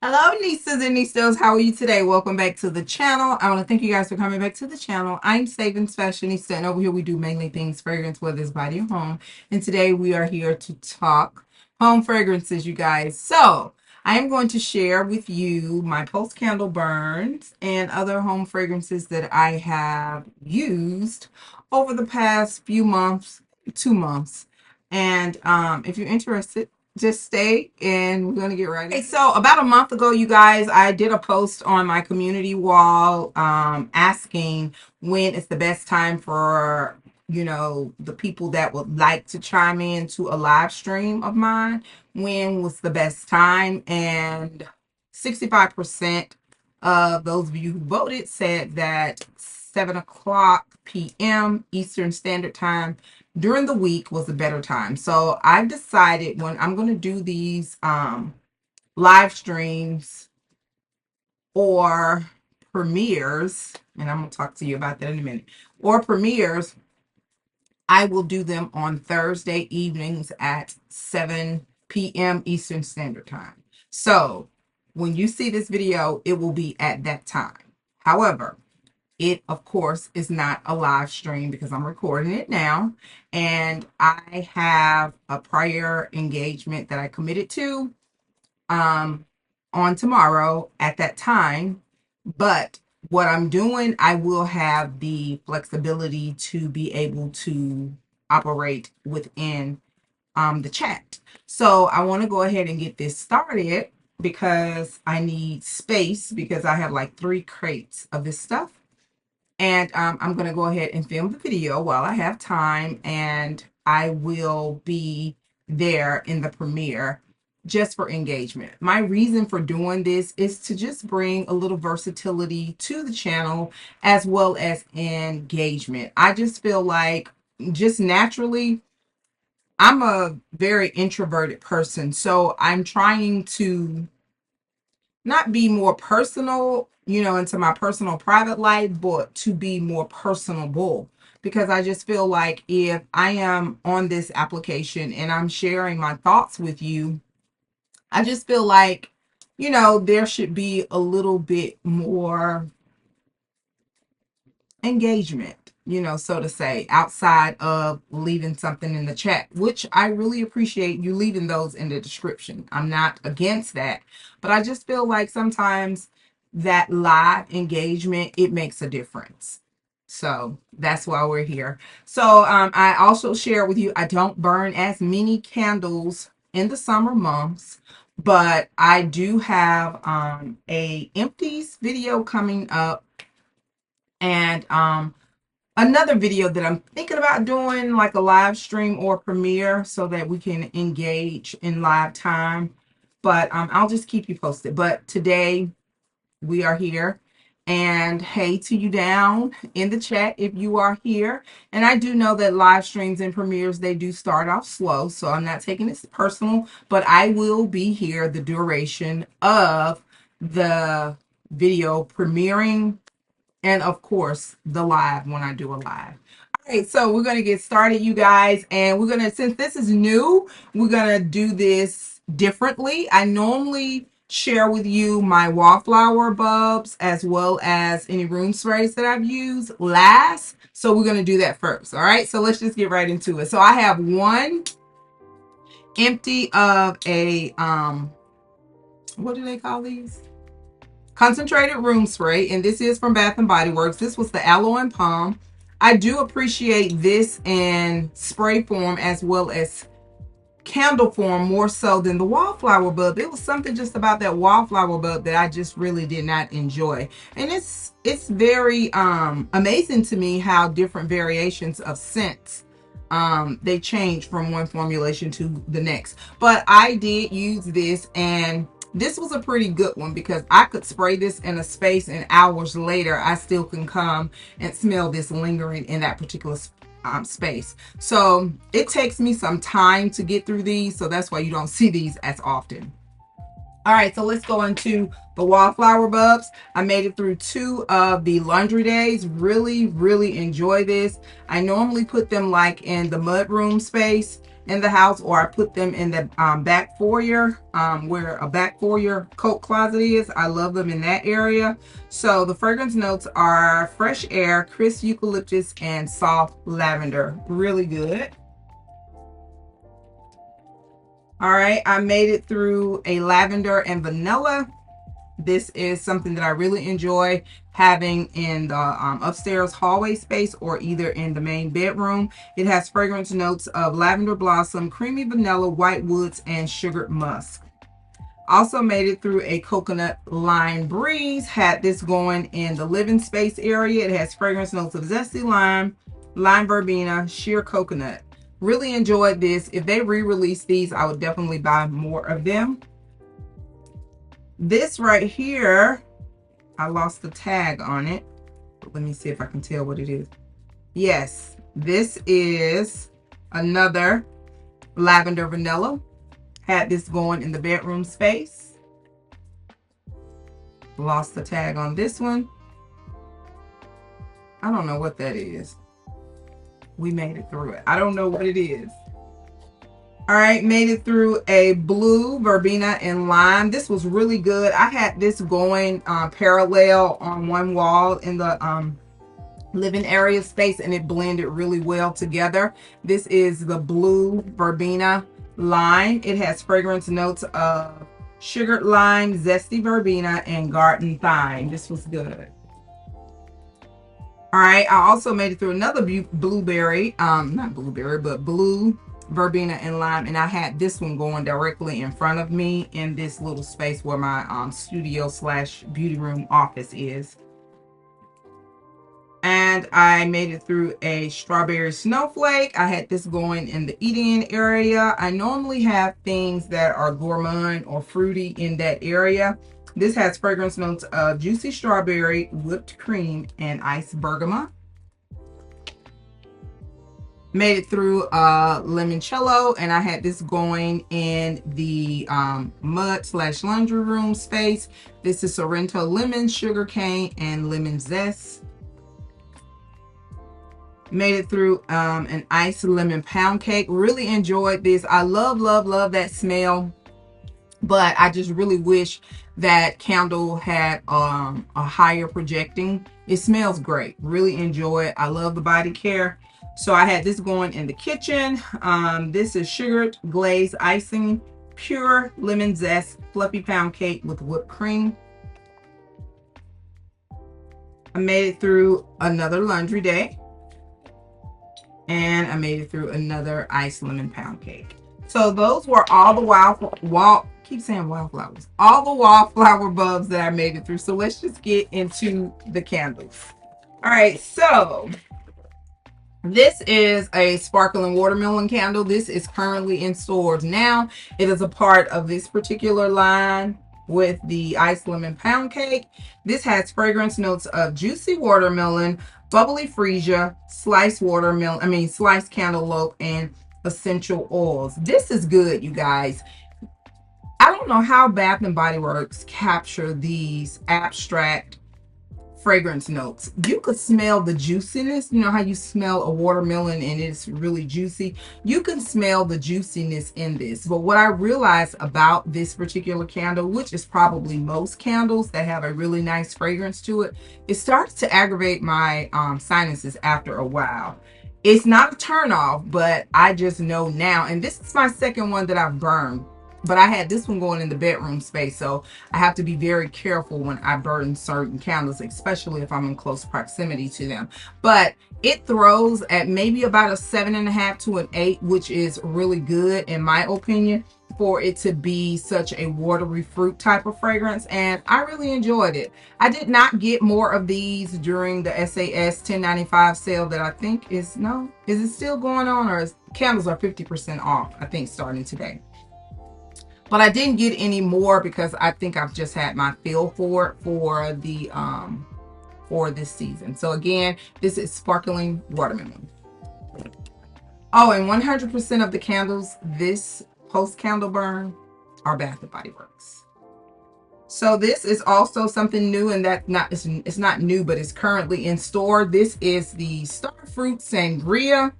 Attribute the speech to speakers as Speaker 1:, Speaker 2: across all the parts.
Speaker 1: Hello, nieces and niestas. How are you today? Welcome back to the channel. I want to thank you guys for coming back to the channel. I'm SavingsFashionista, and over here we do mainly things fragrance, whether it's body or home. And today we are here to talk home fragrances, you guys. So I am going to share with you my post candle burns and other home fragrances that I have used over the past few months, 2 months. And if you're interested, just stay and we're gonna get right into it. So about a month ago, you guys, I did a post on my community wall asking when is the best time for the people that would like to chime in to a live stream of mine. When was the best time? And 65% of those of you who voted said that 7 o'clock p.m. Eastern Standard Time during the week was a better time. So I've decided when I'm going to do these live streams or premieres, and I'm going to talk to you about that in a minute, or premieres, I will do them on Thursday evenings at 7 p.m. Eastern Standard Time. So when you see this video, it will be at that time. However, it, of course, is not a live stream because I'm recording it now. And I have a prior engagement that I committed to on tomorrow at that time. But what I'm doing, I will have the flexibility to be able to operate within the chat. So I want to go ahead and get this started because I need space because I have like 3 crates of this stuff. And I'm going to go ahead and film the video while I have time, and I will be there in the premiere just for engagement. My reason for doing this is to just bring a little versatility to the channel as well as engagement. I just feel like just naturally, I'm a very introverted person, so I'm trying to not be more personal, into my personal private life, but to be more personable. Because I just feel like if I am on this application and I'm sharing my thoughts with you, I just feel like, there should be a little bit more engagement, so to say, outside of leaving something in the chat, which I really appreciate you leaving those in the description. I'm not against that, but I just feel like sometimes that live engagement, it makes a difference. So that's why we're here. So I also share with you, I don't burn as many candles in the summer months, but I do have a empties video coming up, and another video that I'm thinking about doing, like a live stream or premiere, so that we can engage in live time. But I'll just keep you posted. But today we are here, and hey to you down in the chat if you are here. And I do know that live streams and premieres, they do start off slow, so I'm not taking this personal, but I will be here the duration of the video premiering, and of course the live when I do a live. All right, so we're gonna get started, you guys, and we're gonna, since this is new, we're gonna do this differently. I normally share with you my wallflower bulbs as well as any room sprays that I've used last. So we're gonna do that first. All right, so let's just get right into it. So I have one empty of a what do they call these? Concentrated room spray, and this is from Bath and Body Works. This was the aloe and palm. I do appreciate this in spray form as well as candle form more so than the wallflower bulb. It was something just about that wallflower bulb that I just really did not enjoy. And it's very amazing to me how different variations of scents they change from one formulation to the next. But I did use this, and this was a pretty good one because I could spray this in a space, and hours later I still can come and smell this lingering in that particular space. So it takes me some time to get through these, so that's why you don't see these as often. All right, so let's go into the wallflower bulbs. I made it through 2 of the laundry days. Really enjoy this. I normally put them like in the mud room space, in the house, or I put them in the back foyer, where a back foyer coat closet is. I love them in that area. So the fragrance notes are fresh air, crisp eucalyptus, and soft lavender. Really good. All right, I made it through a lavender and vanilla. This is something that I really enjoy having in the upstairs hallway space, or either in the main bedroom. It has fragrance notes of lavender blossom, creamy vanilla, white woods, and sugared musk. Also made it through a coconut lime breeze. Had this going in the living space area. It has fragrance notes of zesty lime, lime verbena, sheer coconut. Really enjoyed this. If they re-release these, I would definitely buy more of them. This right here, I lost the tag on it. Let me see if I can tell what it is. Yes, this is another lavender vanilla. Had this going in the bedroom space. Lost the tag on this one. I don't know what that is. We made it through it. I don't know what it is. All right, made it through a blue verbena and lime. This was really good. I had this going parallel on one wall in the living area space, and it blended really well together. This is the blue verbena lime. It has fragrance notes of sugared lime, zesty verbena, and garden thyme. This was good. All right, I also made it through another blueberry, not blueberry, but blue verbena and lime, and I had this one going directly in front of me in this little space where my studio slash beauty room office is. And I made it through a strawberry snowflake. I had this going in the eating area. I normally have things that are gourmand or fruity in that area. This has fragrance notes of juicy strawberry, whipped cream, and iced bergamot. Made it through limoncello, and I had this going in the mud slash laundry room space. This is Sorrento lemon, sugar cane, and lemon zest. Made it through an iced lemon pound cake. Really enjoyed this. I love that smell, but I just really wish that candle had a higher projecting. It smells great. Really enjoy it. I love the body care. So I had this going in the kitchen. This is sugared glazed icing, pure lemon zest, fluffy pound cake with whipped cream. I made it through another laundry day, and I made it through another iced lemon pound cake. So those were all the wildflowers, all the wildflower bulbs that I made it through. So let's just get into the candles. All right, so this is a sparkling watermelon candle. This is currently in stores now. It is a part of this particular line with the iced lemon pound cake. This has fragrance notes of juicy watermelon, bubbly freesia, sliced watermelon, sliced cantaloupe, and essential oils. This is good, you guys. I don't know how Bath and Body Works capture these abstract fragrance notes. You could smell the juiciness. You know how you smell a watermelon and it's really juicy? You can smell the juiciness in this. But what I realized about this particular candle, which is probably most candles that have a really nice fragrance to it, it starts to aggravate my sinuses after a while. It's not a turn off, but I just know now, and this is my second one that I've burned. But I had this one going in the bedroom space, so I have to be very careful when I burn certain candles, especially if I'm in close proximity to them. But it throws at maybe about a 7.5 to an 8, which is really good in my opinion for it to be such a watery fruit type of fragrance, and I really enjoyed it. I did not get more of these during the SAS 10.95 sale that I think is it still going on, or candles are 50% off, I think, starting today. But I didn't get any more because I think I've just had my feel for it for the for this season. So again, this is sparkling watermelon. Oh, and 100% of the candles this post candle burn are Bath and Body Works. So this is also something new, and it's not new, but it's currently in store. This is the Starfruit Sangria.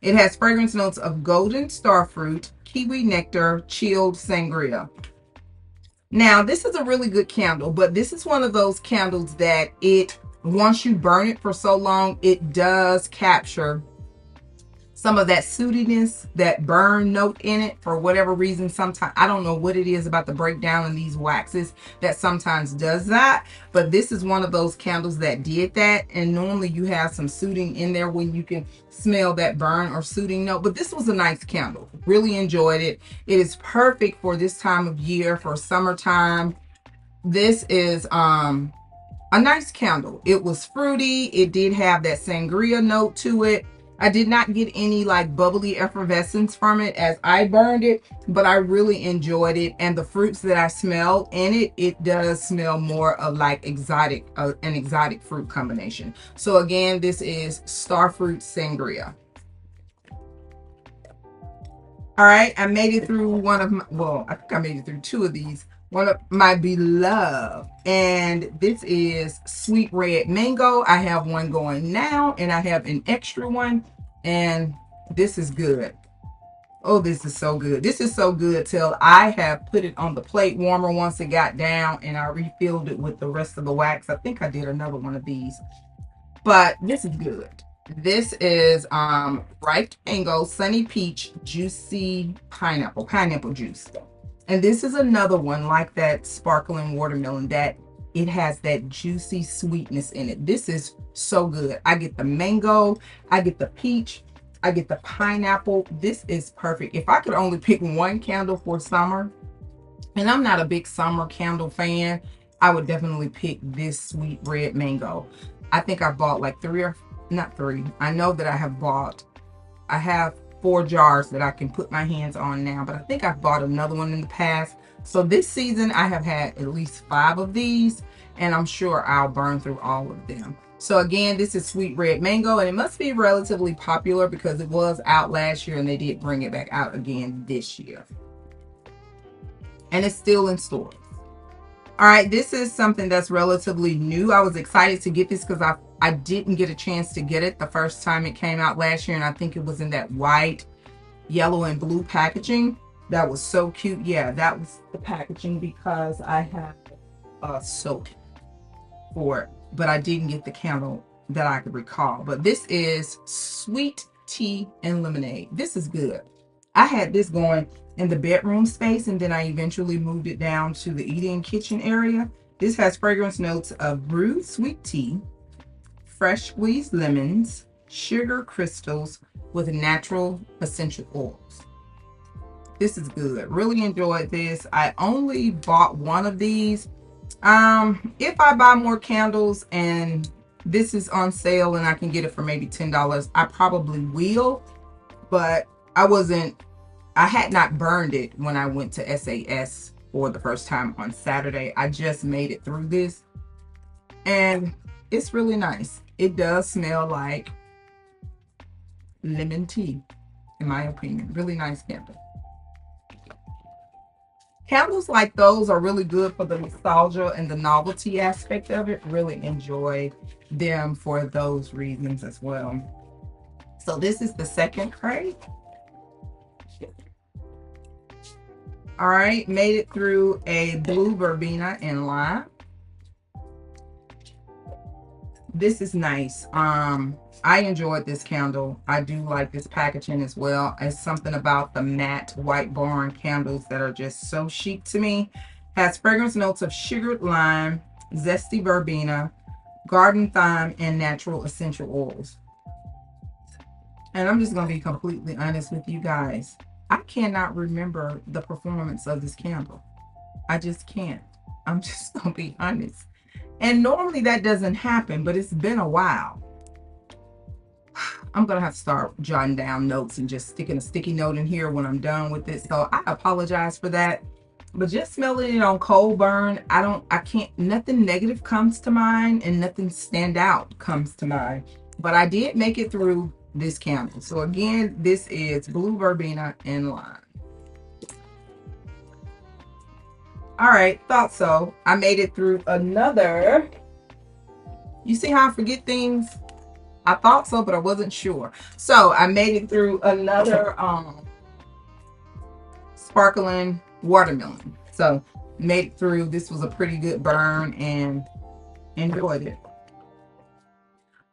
Speaker 1: It has fragrance notes of golden starfruit, kiwi nectar, chilled sangria. Now, this is a really good candle, but this is one of those candles that once you burn it for so long, it does capture some of that sootiness, that burn note in it for whatever reason. Sometimes, I don't know what it is about the breakdown in these waxes that sometimes does that, but this is one of those candles that did that. And normally you have some sooting in there when you can smell that burn or sooting note, but this was a nice candle. Really enjoyed it. It is perfect for this time of year, for summertime. This is a nice candle. It was fruity. It did have that sangria note to it. I did not get any like bubbly effervescence from it as I burned it, but I really enjoyed it. And the fruits that I smell in it, it does smell more of like an exotic fruit combination. So again, this is Starfruit Sangria. All right, I made it through one of my, well, I think I made it through two of these. One of my beloved, and this is Sweet Red Mango. I have one going now, and I have an extra one, and this is good. Oh, this is so good. This is so good till I have put it on the plate warmer once it got down, and I refilled it with the rest of the wax. I think I did another one of these, but this is good. This is ripe mango, sunny peach, juicy pineapple juice. And this is another one like that sparkling watermelon that it has that juicy sweetness in it. This is so good. I get the mango, I get the peach, I get the pineapple. This is perfect. If I could only pick one candle for summer, and I'm not a big summer candle fan, I would definitely pick this Sweet Red Mango. I think I bought like not three. I know that I have 4 jars that I can put my hands on now, but I think I've bought another one in the past. So this season I have had at least 5 of these, and I'm sure I'll burn through all of them. So again, this is Sweet Red Mango, and it must be relatively popular because it was out last year and they did bring it back out again this year. And it's still in stores. All right, this is something that's relatively new. I was excited to get this because I didn't get a chance to get it the first time it came out last year, and I think it was in that white, yellow, and blue packaging. That was so cute. Yeah, that was the packaging because I have a soap for it, but I didn't get the candle that I could recall. But this is Sweet Tea and Lemonade. This is good. I had this going in the bedroom space, and then I eventually moved it down to the eating kitchen area. This has fragrance notes of brewed sweet tea, fresh squeezed lemons, sugar crystals with natural essential oils. This is good. Really enjoyed this. I only bought one of these. If I buy more candles and this is on sale and I can get it for maybe $10, I probably will, but I had not burned it when I went to SAS for the first time on Saturday. I just made it through this, and it's really nice. It does smell like lemon tea, in my opinion. Really nice candle. Candles like those are really good for the nostalgia and the novelty aspect of it. Really enjoyed them for those reasons as well. So this is the second crate. All right, made it through a blue verbena and lime. This is nice. I enjoyed this candle. I do like this packaging as well. It's something about the matte white barn candles that are just so chic to me. Has fragrance notes of sugared lime, zesty verbena, garden thyme, and natural essential oils. And I'm just going to be completely honest with you guys. I cannot remember the performance of this candle. I just can't. I'm just going to be honest. And normally that doesn't happen, but it's been a while. I'm going to have to start jotting down notes and just sticking a sticky note in here when I'm done with it. So I apologize for that. But just smelling it on cold burn, nothing negative comes to mind and nothing stand out comes to mind. But I did make it through this candle. So again, this is blue verbena and lime. All right, thought so. I made it through another. You see how I forget things? I thought so, but I wasn't sure. So I made it through another sparkling watermelon. So made it through. This was a pretty good burn and enjoyed it.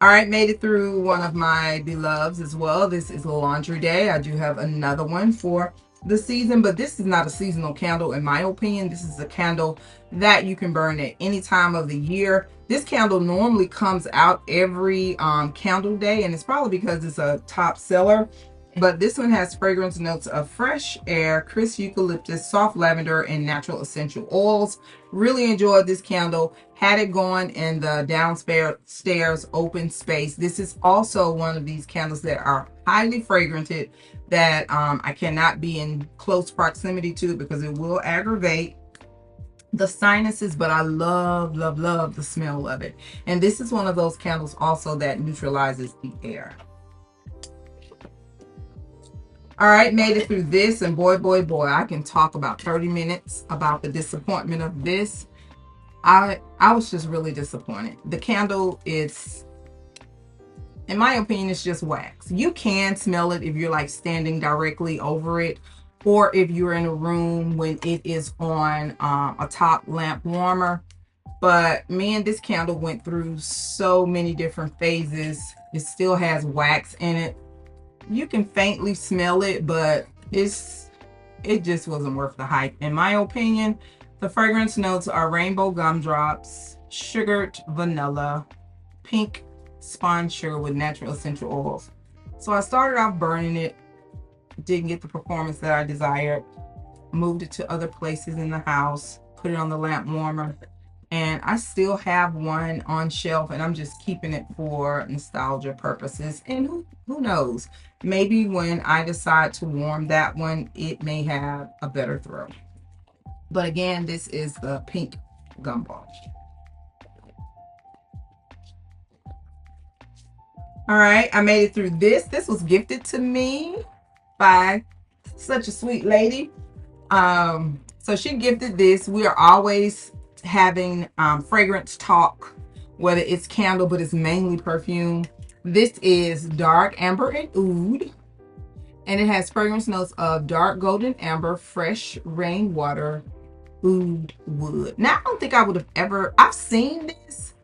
Speaker 1: All right, made it through one of my beloveds as well. This is Laundry Day. I do have another one for the season, but this is not a seasonal candle in my opinion. This is a candle that you can burn at any time of the year. This candle normally comes out every candle day, and it's probably because it's a top seller. But this one has fragrance notes of fresh air, crisp eucalyptus, soft lavender, and natural essential oils. Really enjoyed this candle. Had it going in the downstairs open space. This is also one of these candles that are highly fragranted that I cannot be in close proximity to because it will aggravate the sinuses, but I love, love, love the smell of it. And this is one of those candles also that neutralizes the air. All right, made it through this, and boy, I can talk about 30 minutes about the disappointment of this. I was just really disappointed. The candle is, in my opinion, it's just wax. You can smell it if you're like standing directly over it, or if you're in a room when it is on a top lamp warmer. But man, this candle went through so many different phases. It still has wax in it. You can faintly smell it, but it just wasn't worth the hype in my opinion. The fragrance notes are rainbow gumdrops, sugared vanilla, pink spun sugar with natural essential oils. So I started off burning it, didn't get the performance that I desired, moved it to other places in the house, put it on the lamp warmer, and I still have one on shelf, and I'm just keeping it for nostalgia purposes. And who knows, maybe when I decide to warm that one, it may have a better throw. But again, this is the pink gumball. All right, I made it through this. This was gifted to me by such a sweet lady. So she gifted this. We are always having fragrance talk, whether it's candle, but it's mainly perfume. This is dark amber and oud, and it has fragrance notes of dark golden amber, fresh rainwater, oud wood. Now I don't think I would have ever, I've seen this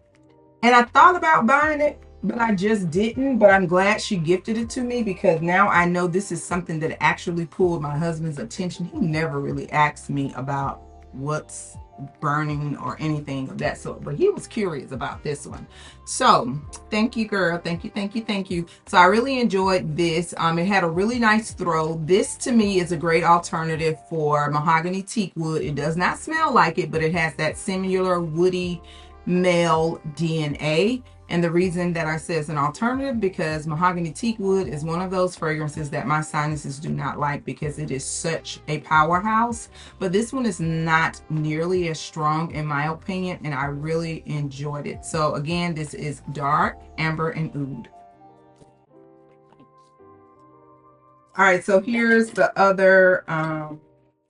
Speaker 1: and I thought about buying it, but I just didn't. But I'm glad she gifted it to me because now I know this is something that actually pulled my husband's attention. He never really asked me about what's burning or anything of that sort, but he was curious about this one. So thank you, girl. Thank you, thank you, thank you. So I really enjoyed this. It had a really nice throw. This to me is a great alternative for mahogany teak wood. It does not smell like it, but it has that similar woody male DNA. And the reason that I say it's an alternative because mahogany teak wood is one of those fragrances that my sinuses do not like because it is such a powerhouse. But this one is not nearly as strong in my opinion, and I really enjoyed it. So again, this is dark amber and oud. All right, so here's the other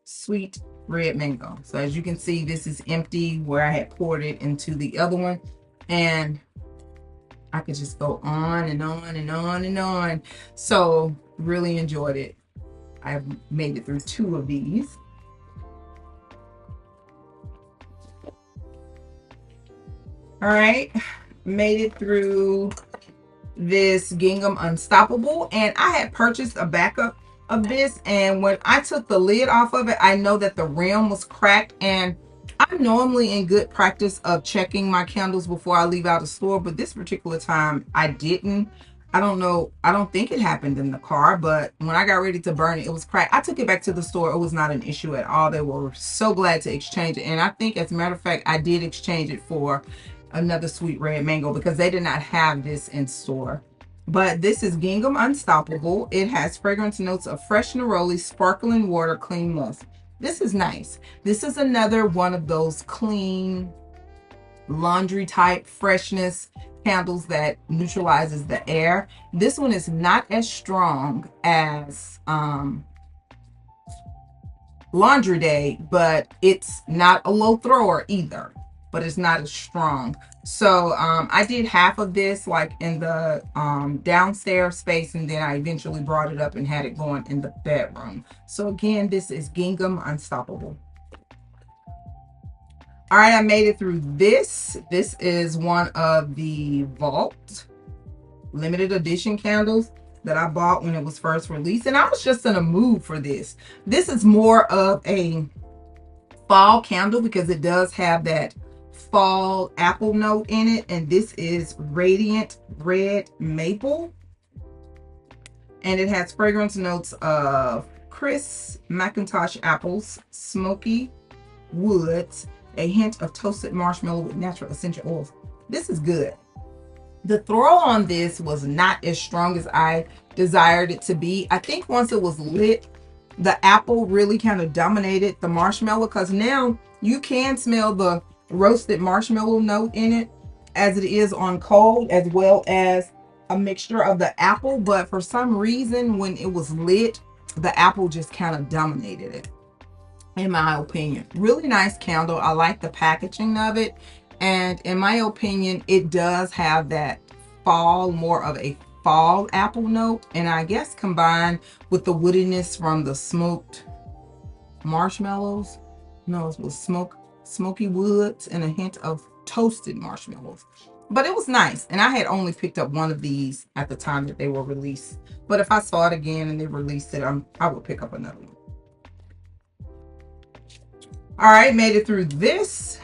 Speaker 1: sweet red mango. So as you can see, this is empty where I had poured it into the other one, and I could just go on and on and on and on. So really enjoyed it. I've made it through 2 of these. All right, made it through this Gingham Unstoppable, and I had purchased a backup of this, and when I took the lid off of it, I know that the rim was cracked, and I'm normally in good practice of checking my candles before I leave out the store, but this particular time I didn't. I don't know, I don't think it happened in the car, but when I got ready to burn it, it was cracked. I took it back to the store. It was not an issue at all. They were so glad to exchange it, and I think as a matter of fact I did exchange it for another sweet red mango because they did not have this in store. But this is Gingham Unstoppable. It has fragrance notes of fresh neroli, sparkling water, clean musk. This is nice. This is another one of those clean laundry type freshness candles that neutralizes the air. This one is not as strong as Laundry Day, but it's not a low thrower either. but it's not as strong. So I did half of this like in the downstairs space, and then I eventually brought it up and had it going in the bedroom. So again, this is Gingham Unstoppable. All right, I made it through this. This is one of the Vault limited edition candles that I bought when it was first released, and I was just in a mood for this. This is more of a fall candle because it does have that fall apple note in it, and this is Radiant Red Maple, and it has fragrance notes of crisp Macintosh apples, smoky woods, a hint of toasted marshmallow with natural essential oils. This is good. The throw on this was not as strong as I desired it to be. I think once it was lit, the apple really kind of dominated the marshmallow, because now you can smell the roasted marshmallow note in it as it is on cold, as well as a mixture of the apple. But for some reason, when it was lit, the apple just kind of dominated it, in my opinion. Really nice candle. I like the packaging of it, and in my opinion, it does have that fall, more of a fall apple note, and I guess combined with the woodiness from the smoked marshmallows. No, it was smoky woods and a hint of toasted marshmallows. But it was nice, and I had only picked up one of these at the time that they were released. But if I saw it again and they released it, I would pick up another one. All right, made it through this,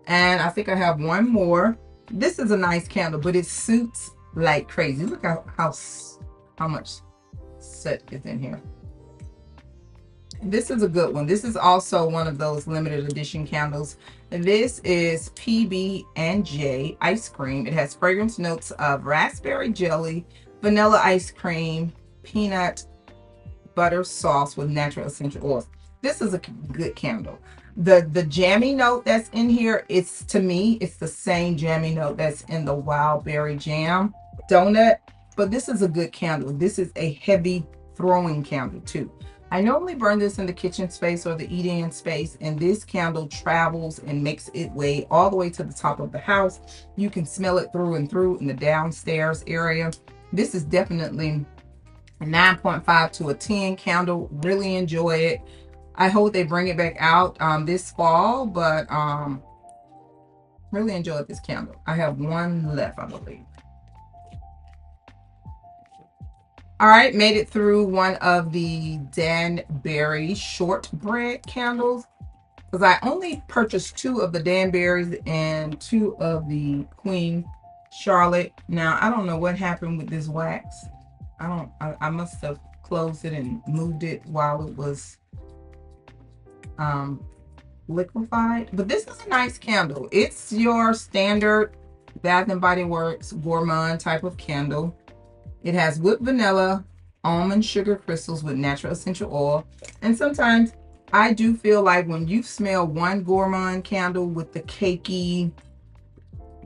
Speaker 1: and I think I have one more. This is a nice candle, but it suits like crazy. Look how much soot is in here. This is a good one. This is also one of those limited edition candles. This is PB&J ice cream. It has fragrance notes of raspberry jelly, vanilla ice cream, peanut butter sauce with natural essential oils. This is a good candle. The jammy note that's in here, it's, to me, it's the same jammy note that's in the wild berry jam donut, but this is a good candle. This is a heavy throwing candle too. I normally burn this in the kitchen space or the eat-in space, and this candle travels and makes its way all the way to the top of the house. You can smell it through and through in the downstairs area. This is definitely a 9.5 to a 10 candle. Really enjoy it. I hope they bring it back out this fall, but really enjoyed this candle. I have one left, I believe. All right, made it through one of the Danbury shortbread candles, because I only purchased 2 of the Danburys and 2 of the Queen Charlotte. Now, I don't know what happened with this wax. I must have closed it and moved it while it was liquefied. But this is a nice candle. It's your standard Bath and Body Works gourmand type of candle. It has whipped vanilla, almond sugar crystals with natural essential oil. And sometimes I do feel like when you smell one gourmand candle with the cakey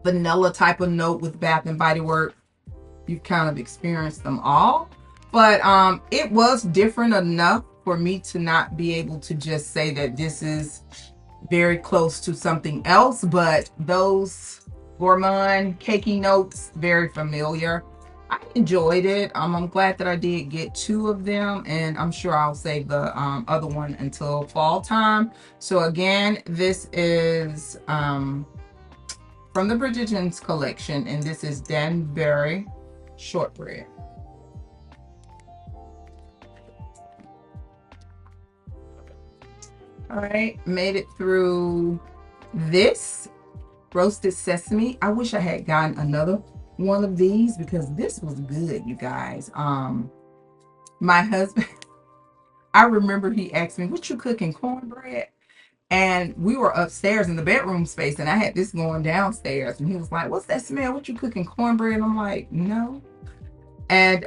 Speaker 1: vanilla type of note with Bath and Body Works, you've kind of experienced them all. But it was different enough for me to not be able to just say that this is very close to something else. But those gourmand cakey notes, very familiar. I enjoyed it. I'm glad that I did get 2 of them, and I'm sure I'll save the other one until fall time. So again, this is from the Bridgerton's collection, and this is Danbury shortbread. All right, made it through this roasted sesame. I wish I had gotten another one of these because this was good, you guys. My husband, I remember he asked me, "What you cooking, cornbread?" And we were upstairs in the bedroom space, and I had this going downstairs, and he was like, "What's that smell? What you cooking, cornbread?" And I'm like, "No." And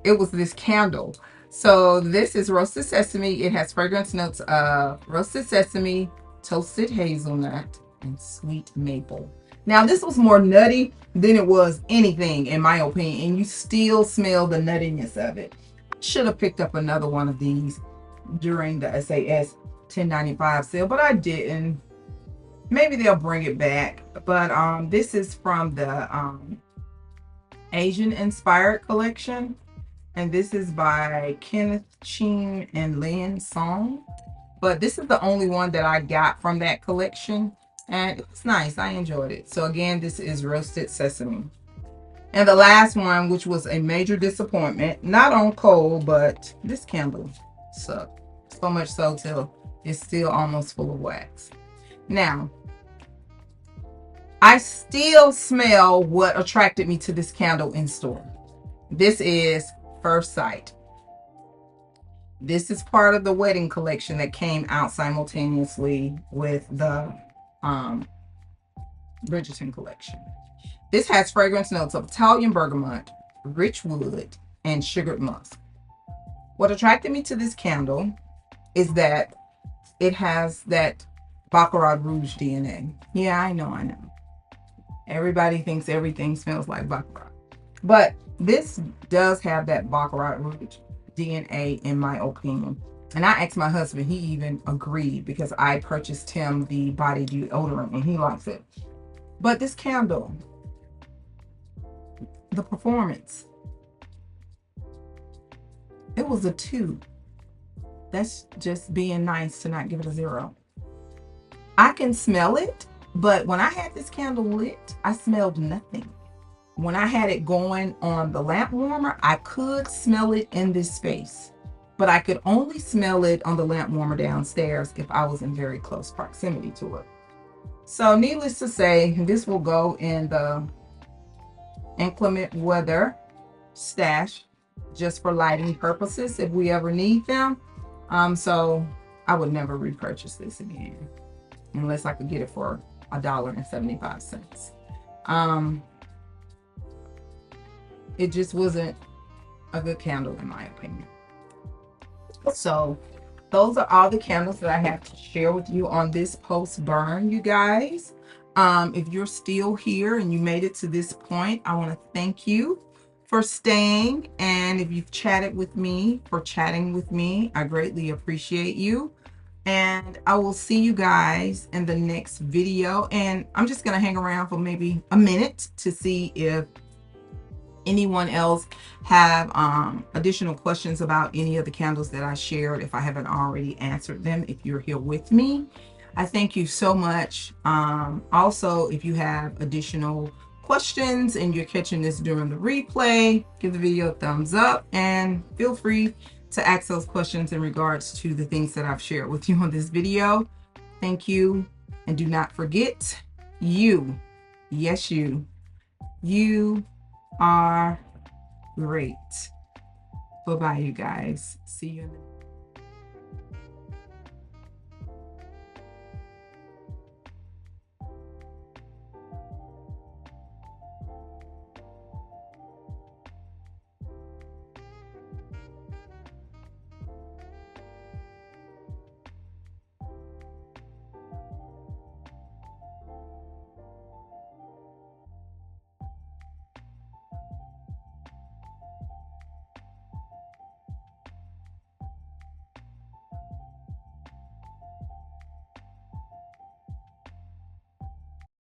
Speaker 1: it was this candle. So this is roasted sesame. It has fragrance notes of roasted sesame, toasted hazelnut, and sweet maple. Now, this was more nutty than it was anything, in my opinion, and you still smell the nuttiness of it. I should have picked up another one of these during the SAS 10.95 sale, but I didn't. maybe they'll bring it back. But this is from the Asian inspired collection, and this is by Kenneth Chin and Lin Song. But this is the only one that I got from that collection, and it was nice. I enjoyed it. So again, this is roasted sesame. And the last one, which was a major disappointment, not on coal, but this candle sucked. So much so till it's still almost full of wax. Now, I still smell what attracted me to this candle in store. This is First Sight. This is part of the wedding collection that came out simultaneously with the Bridgerton collection. This has fragrance notes of Italian bergamot, rich wood, and sugared musk. What attracted me to this candle is that it has that Baccarat Rouge DNA. Yeah, I know. Everybody thinks everything smells like Baccarat. But this does have that Baccarat Rouge DNA in my opinion. And I asked my husband, he even agreed because I purchased him the body deodorant and he likes it. But this candle, the performance, it was a 2. That's just being nice to not give it a 0. I can smell it, but when I had this candle lit, I smelled nothing. When I had it going on the lamp warmer, I could smell it in this space, but I could only smell it on the lamp warmer downstairs if I was in very close proximity to it. So needless to say, this will go in the inclement weather stash just for lighting purposes if we ever need them. So I would never repurchase this again unless I could get it for $1.75. It just wasn't a good candle in my opinion. So those are all the candles that I have to share with you on this post burn, you guys. If you're still here and you made it to this point, I want to thank you for staying. And if you've chatted with me, for chatting with me, I greatly appreciate you. And I will see you guys in the next video. And I'm just going to hang around for maybe a minute to see if anyone else have additional questions about any of the candles that I shared, if I haven't already answered them. If you're here with me, I thank you so much. Also, if you have additional questions and you're catching this during the replay, give the video a thumbs up and feel free to ask those questions in regards to the things that I've shared with you on this video. Thank you. And do not forget, you, yes, you are great. Bye-bye, you guys. See you in the